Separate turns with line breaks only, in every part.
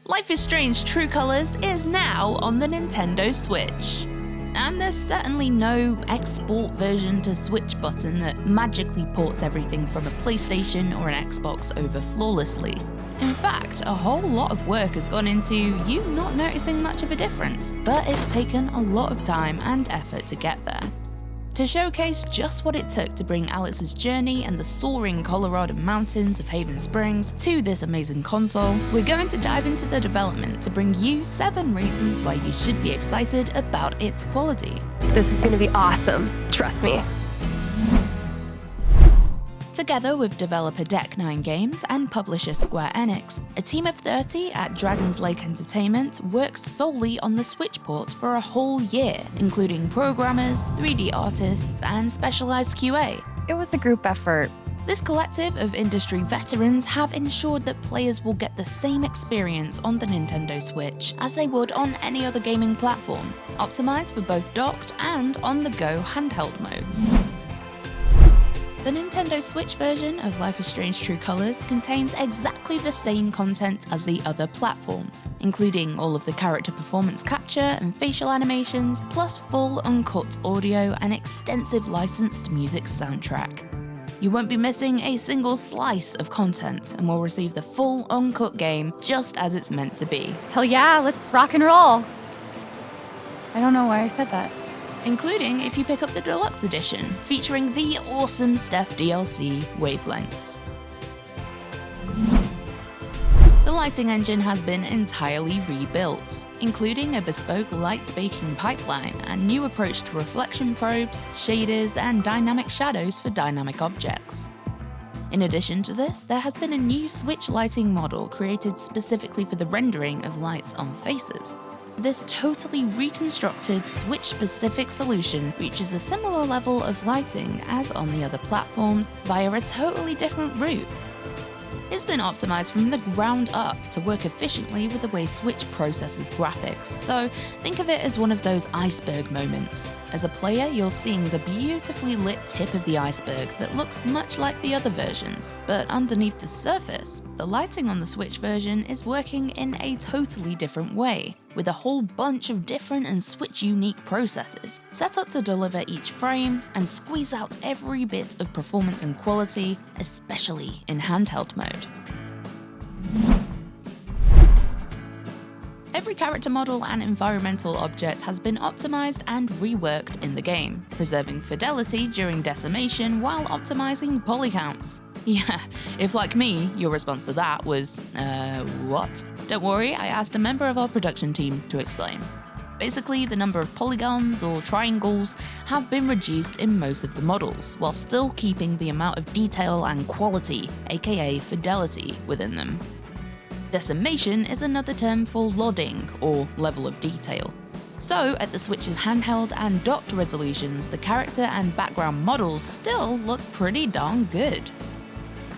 Life is Strange True Colors is now on the Nintendo Switch. And there's certainly no export version to Switch button that magically ports everything from a PlayStation or an Xbox over flawlessly. In fact, a whole lot of work has gone into you not noticing much of a difference, but it's taken a lot of time and effort to get there. To showcase just what it took to bring Alex's journey and the soaring Colorado mountains of Haven Springs to this amazing console, we're going to dive into the development to bring you 7 reasons why you should be excited about its quality.
This is gonna be awesome, trust me.
Together with developer Deck Nine Games and publisher Square Enix, a team of 30 at Dragon's Lake Entertainment worked solely on the Switch port for a whole year, including programmers, 3D artists, and specialized QA.
It was a group effort.
This collective of industry veterans have ensured that players will get the same experience on the Nintendo Switch as they would on any other gaming platform, optimized for both docked and on-the-go handheld modes. The Nintendo Switch version of Life is Strange True Colors contains exactly the same content as the other platforms, including all of the character performance capture and facial animations, plus full uncut audio and extensive licensed music soundtrack. You won't be missing a single slice of content and will receive the full uncut game just as it's meant to be.
Hell yeah, let's rock and roll. I don't know why I said that.
Including if you pick up the Deluxe Edition, featuring the awesome Steph DLC Wavelengths. The lighting engine has been entirely rebuilt, including a bespoke light baking pipeline and new approach to reflection probes, shaders, and dynamic shadows for dynamic objects. In addition to this, there has been a new Switch lighting model created specifically for the rendering of lights on faces. This totally reconstructed Switch-specific solution reaches a similar level of lighting as on the other platforms via a totally different route. It's been optimized from the ground up to work efficiently with the way Switch processes graphics, so think of it as one of those iceberg moments. As a player, you're seeing the beautifully lit tip of the iceberg that looks much like the other versions, but underneath the surface, the lighting on the Switch version is working in a totally different way, with a whole bunch of different and Switch-unique processes, set up to deliver each frame and squeeze out every bit of performance and quality, especially in handheld mode. Every character model and environmental object has been optimized and reworked in the game, preserving fidelity during decimation while optimizing poly counts. Yeah, if like me, your response to that was, what? Don't worry, I asked a member of our production team to explain. Basically, the number of polygons or triangles have been reduced in most of the models, while still keeping the amount of detail and quality, aka fidelity, within them. Decimation is another term for lodding, or level of detail. So, at the Switch's handheld and docked resolutions, the character and background models still look pretty darn good.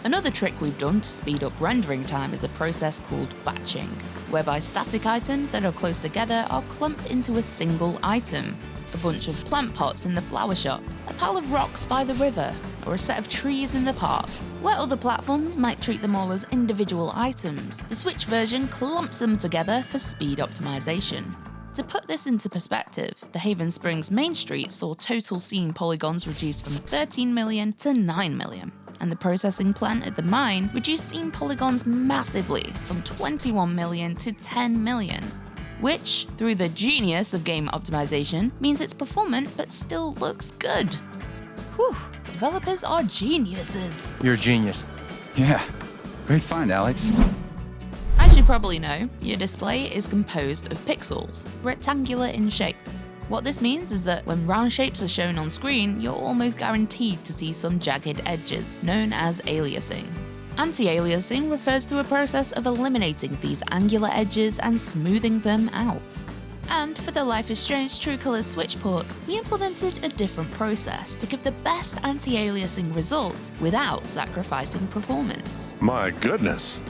Another trick we've done to speed up rendering time is a process called batching, whereby static items that are close together are clumped into a single item. A bunch of plant pots in the flower shop, a pile of rocks by the river, or a set of trees in the park. Where other platforms might treat them all as individual items, the Switch version clumps them together for speed optimization. To put this into perspective, the Haven Springs Main Street saw total scene polygons reduced from 13 million to 9 million. And the processing plant at the mine reduced scene polygons massively from 21 million to 10 million, which, through the genius of game optimization, means it's performant but still looks good. Whew, developers are geniuses.
You're a genius.
Yeah, great find, Alex.
As you probably know, your display is composed of pixels, rectangular in shape. What this means is that when round shapes are shown on screen, you're almost guaranteed to see some jagged edges, known as aliasing. Anti-aliasing refers to a process of eliminating these angular edges and smoothing them out. And for the Life is Strange True Colors Switch port, we implemented a different process to give the best anti-aliasing result without sacrificing performance.
My goodness.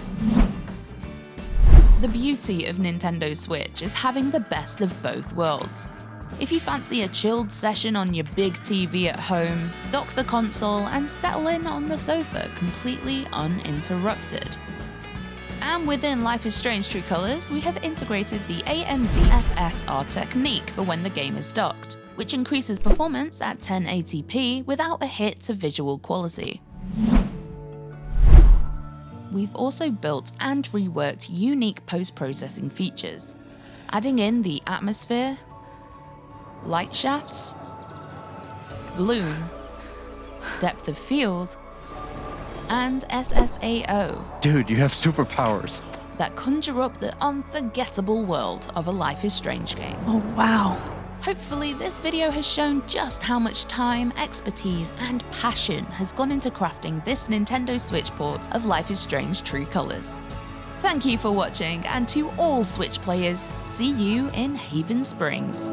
The beauty of Nintendo Switch is having the best of both worlds. If you fancy a chilled session on your big TV at home, dock the console and settle in on the sofa completely uninterrupted. And within Life is Strange True Colors, we have integrated the AMD FSR technique for when the game is docked, which increases performance at 1080p without a hit to visual quality. We've also built and reworked unique post-processing features, adding in the atmosphere, light shafts, bloom, depth of field, and SSAO.
Dude, you have superpowers.
That conjure up the unforgettable world of a Life is Strange game.
Oh, wow.
Hopefully this video has shown just how much time, expertise, and passion has gone into crafting this Nintendo Switch port of Life is Strange True Colors. Thank you for watching, and to all Switch players, see you in Haven Springs.